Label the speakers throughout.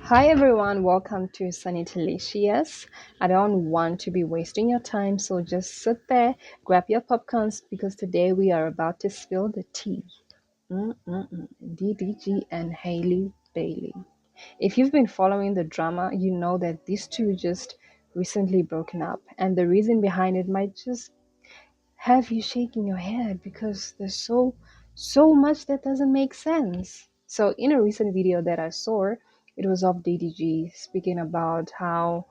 Speaker 1: Hi everyone, welcome to Sunny Delicious. I don't want to be wasting your time, so just sit there, grab your popcorns because today we are about to spill the tea. DDG and Halle Bailey. If you've been following the drama, you know that these two just recently broken up, and the reason behind it might just have you shaking your head because there's so much that doesn't make sense. So in a recent video that I saw, it was of DDG speaking about how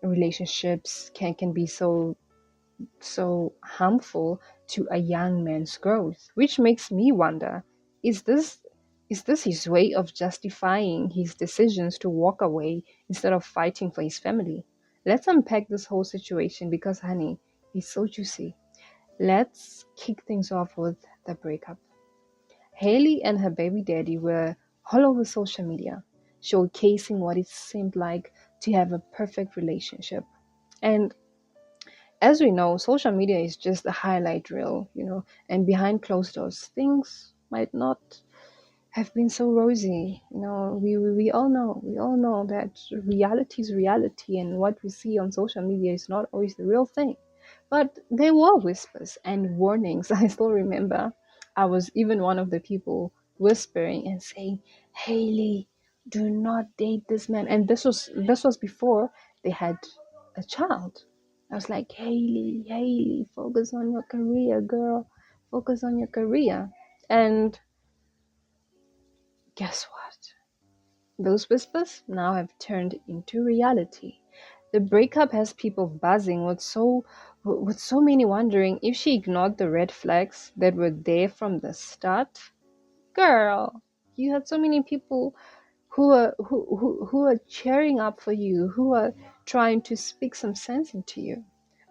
Speaker 1: relationships can be so harmful to a young man's growth, which makes me wonder: is this his way of justifying his decisions to walk away instead of fighting for his family? Let's unpack this whole situation because, honey, it's so juicy. Let's kick things off with the breakup. Haley and her baby daddy were all over social media, showcasing what it seemed like to have a perfect relationship. And as we know, social media is just a highlight reel, and behind closed doors, things might not have been so rosy. We all know that reality is reality, and what we see on social media is not always the real thing. But there were whispers and warnings. I still remember I was even one of the people whispering and saying, Haley, do not date this man. And this was before they had a child. I was like, Haley, focus on your career, girl. Focus on your career. And guess what? Those whispers now have turned into reality. The breakup has people buzzing with so many wondering if she ignored the red flags that were there from the start. Girl, you had so many people who are cheering up for you, who are trying to speak some sense into you.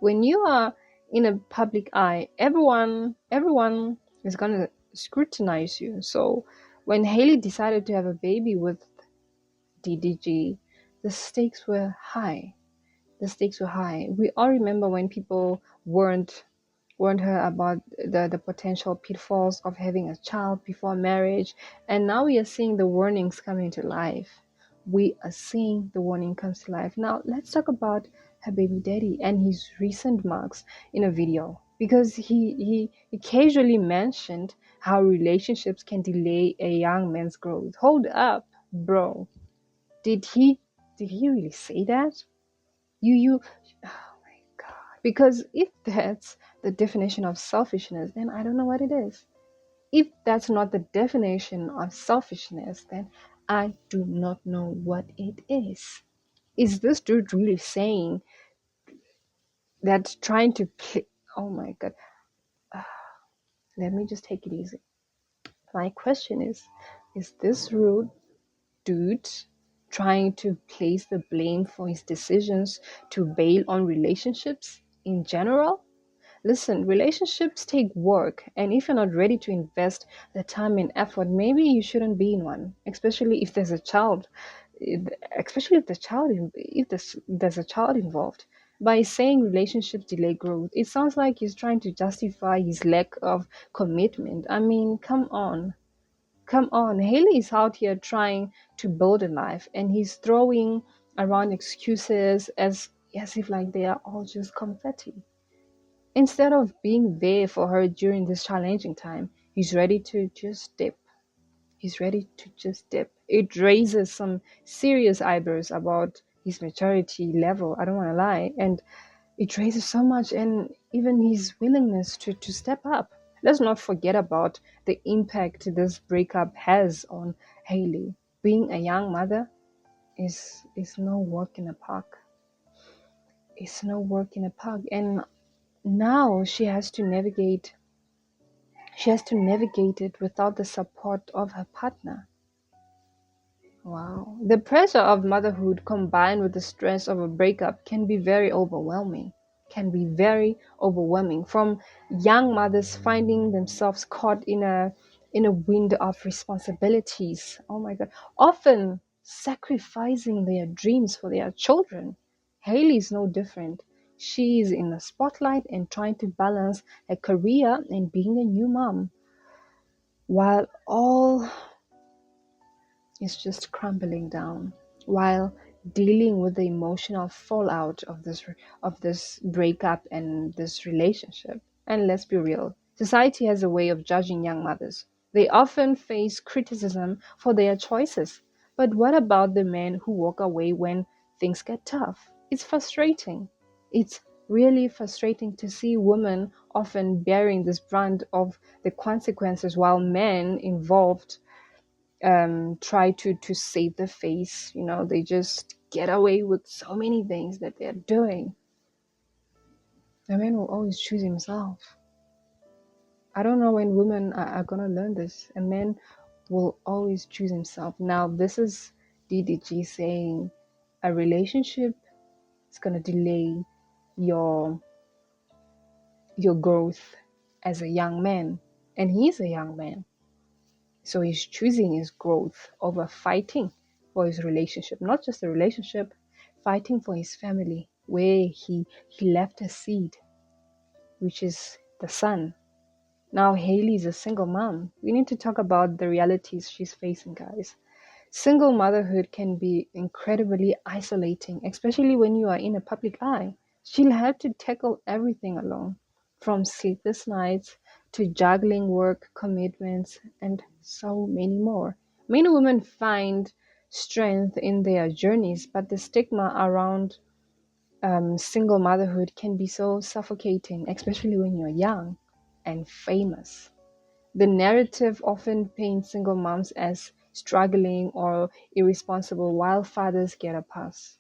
Speaker 1: When you are in a public eye, everyone is gonna scrutinize you. So when Haley decided to have a baby with DDG, the stakes were high. The stakes were high. We all remember when people warned her about the potential pitfalls of having a child before marriage, and now we are seeing the warnings coming to life. We are seeing the warning comes to life. Now let's talk about her baby daddy and his recent marks in a video, because he casually mentioned how relationships can delay a young man's growth. Hold up, bro. Did he really say that? You oh my god. Because if that's the definition of selfishness, then I don't know what it is. If that's not the definition of selfishness, then I do not know what it is. Is this dude really saying that, trying to play? Oh my god. Let me just take it easy. My question is this rude dude trying to place the blame for his decisions to bail on relationships in general? Listen, relationships take work, and if you're not ready to invest the time and effort, maybe you shouldn't be in one, especially if there's a child, especially if there's a child involved. By saying relationships delay growth, it sounds like he's trying to justify his lack of commitment. I mean, come on. Come on, Haley is out here trying to build a life, and he's throwing around excuses as if like they are all just confetti. Instead of being there for her during this challenging time, he's ready to just dip. He's ready to just dip. It raises some serious eyebrows about his maturity level, I don't want to lie. And it raises so much, and even his willingness to step up. Let's not forget about the impact this breakup has on Haley. Being a young mother is no work in a park. It's no work in a park. And now she has to navigate it without the support of her partner. Wow. The pressure of motherhood combined with the stress of a breakup can be very overwhelming. Can be very overwhelming. From young mothers finding themselves caught in a wind of responsibilities. Oh my god. Often sacrificing their dreams for their children. Haley is no different. She is in the spotlight and trying to balance her career and being a new mom, while all is just crumbling down while dealing with the emotional fallout of this breakup and this relationship. And let's be real, society has a way of judging young mothers. They often face criticism for their choices. But what about the men who walk away when things get tough? It's frustrating. It's really frustrating to see women often bearing this brunt of the consequences while men involved try to save the face. They just get away with so many things that they're doing. The man will always choose himself. I don't know when women are gonna learn this. A man will always choose himself. Now this is DDG saying a relationship is gonna delay your growth as a young man, and he's a young man. So he's choosing his growth over fighting for his relationship, not just the relationship, fighting for his family, where he left a seed, which is the son. Now Haley is a single mom. We need to talk about the realities she's facing, guys. Single motherhood can be incredibly isolating, especially when you are in a public eye. She'll have to tackle everything alone, from sleepless nights to juggling work commitments and so many more. Many women find strength in their journeys, but the stigma around single motherhood can be so suffocating, especially when you're young and famous. The narrative often paints single moms as struggling or irresponsible while fathers get a pass.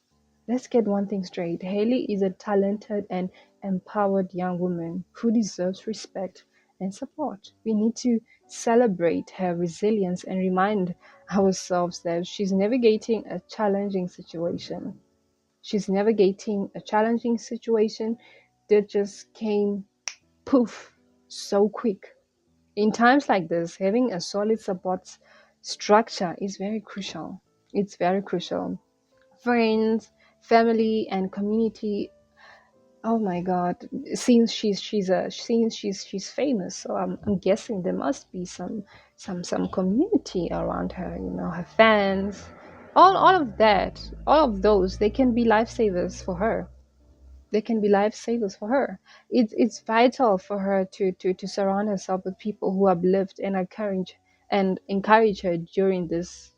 Speaker 1: Let's get one thing straight. Haley is a talented and empowered young woman who deserves respect and support. We need to celebrate her resilience and remind ourselves that she's navigating a challenging situation. She's navigating a challenging situation that just came poof so quick. In times like this, having a solid support structure is very crucial. It's very crucial. Friends, family, and community. Oh my God! Since she's famous, so I'm guessing there must be some community around her. Her fans, all of that, all of those, they can be lifesavers for her. They can be lifesavers for her. It's vital for her to surround herself with people who uplift and encourage her during this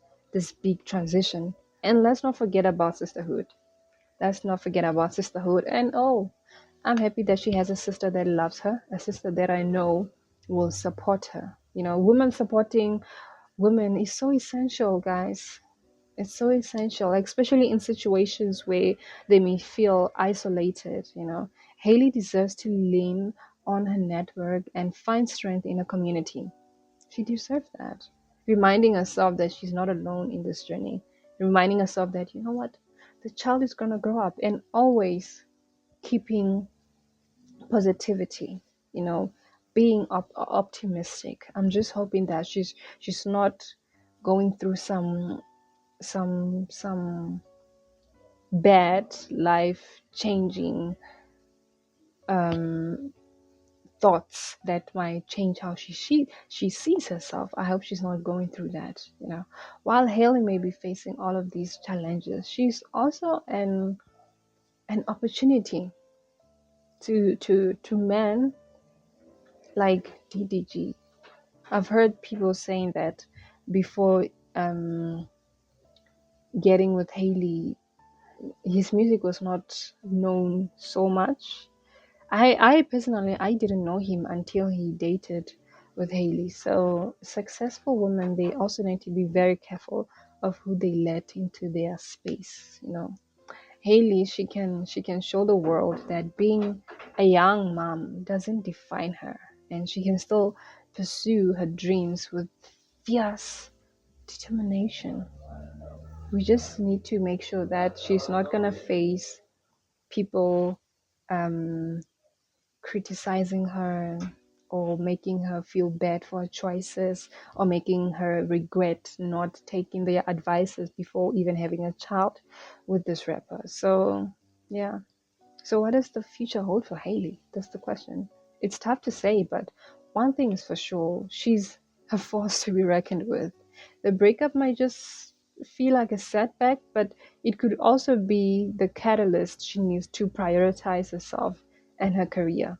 Speaker 1: big transition. And let's not forget about sisterhood. Let's not forget about sisterhood. And oh, I'm happy that she has a sister that loves her, a sister that I know will support her. Women supporting women is so essential, guys. It's so essential, like, especially in situations where they may feel isolated. Haley deserves to lean on her network and find strength in a community. She deserves that. Reminding herself that she's not alone in this journey. Reminding herself that, you know what, the child is going to grow up, and always keeping positivity, being optimistic. I'm just hoping that she's not going through some bad life changing um thoughts that might change how she sees herself. I hope she's not going through that. While Haley may be facing all of these challenges, she's also an opportunity to men like DDG. I've heard people saying that before getting with Haley, his music was not known so much. I personally, I didn't know him until he dated with Haley. So successful women, they also need to be very careful of who they let into their space. Haley, she can show the world that being a young mom doesn't define her, and she can still pursue her dreams with fierce determination. We just need to make sure that she's not gonna face people um criticizing her or making her feel bad for her choices, or making her regret not taking their advices before even having a child with this rapper. So yeah. So what does the future hold for Haley? That's the question. It's tough to say, but one thing is for sure, she's a force to be reckoned with. The breakup might just feel like a setback, but it could also be the catalyst she needs to prioritize herself and her career.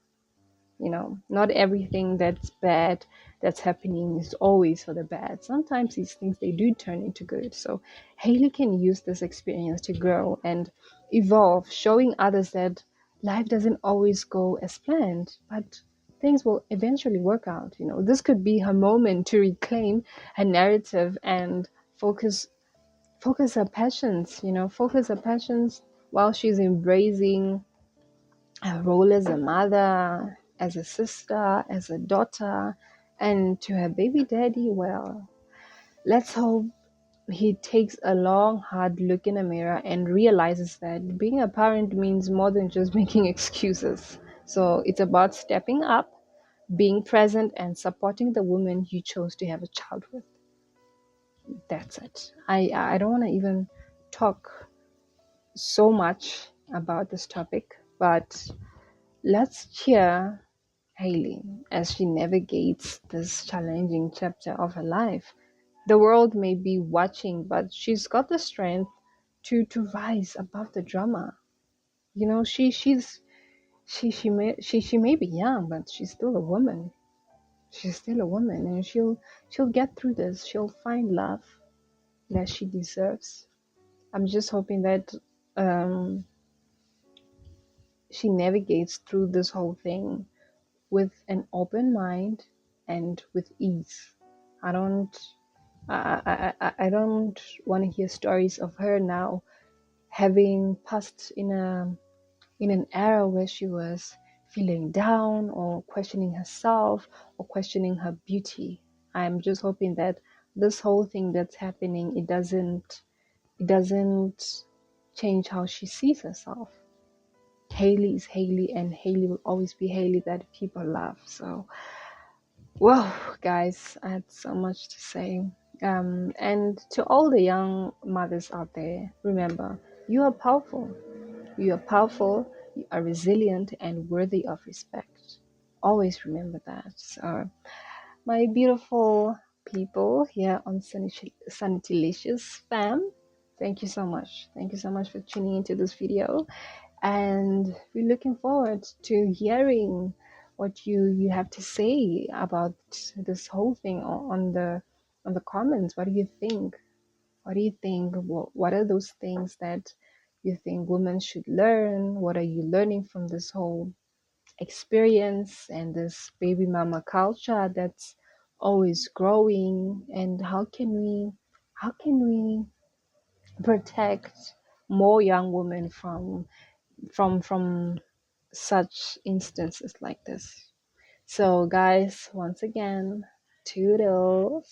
Speaker 1: Not everything that's bad that's happening is always for the bad. Sometimes these things, they do turn into good. So Haley can use this experience to grow and evolve, showing others that life doesn't always go as planned, but things will eventually work out. This could be her moment to reclaim her narrative and focus focus her passions while she's embracing her role as a mother, as a sister, as a daughter, and to her baby daddy. Well, let's hope he takes a long, hard look in the mirror and realizes that being a parent means more than just making excuses. So it's about stepping up, being present, and supporting the woman you chose to have a child with. That's it. I don't want to even talk so much about this topic, but let's hear Hailey as she navigates this challenging chapter of her life. The world may be watching, but she's got the strength to rise above the drama. She may be young, but she's still a woman. She's still a woman, and she'll get through this. She'll find love that she deserves. I'm just hoping that um, she navigates through this whole thing with an open mind and with ease. I don't I don't want to hear stories of her now having passed in an era where she was feeling down or questioning herself or questioning her beauty. I'm just hoping that this whole thing that's happening, it doesn't change how she sees herself. Haley is Haley, and Haley will always be Haley that people love. So, well, guys, I had so much to say. And to all the young mothers out there, remember, you are powerful. You are powerful, you are resilient, and worthy of respect. Always remember that. So, my beautiful people here on Sanitilicious fam, thank you so much. Thank you so much for tuning into this video. And we're looking forward to hearing what you have to say about this whole thing on the comments. What do you think? What do you think? What are those things that you think women should learn? What are you learning from this whole experience and this baby mama culture that's always growing? And how can we protect more young women from such instances like this? So guys, once again, toodles.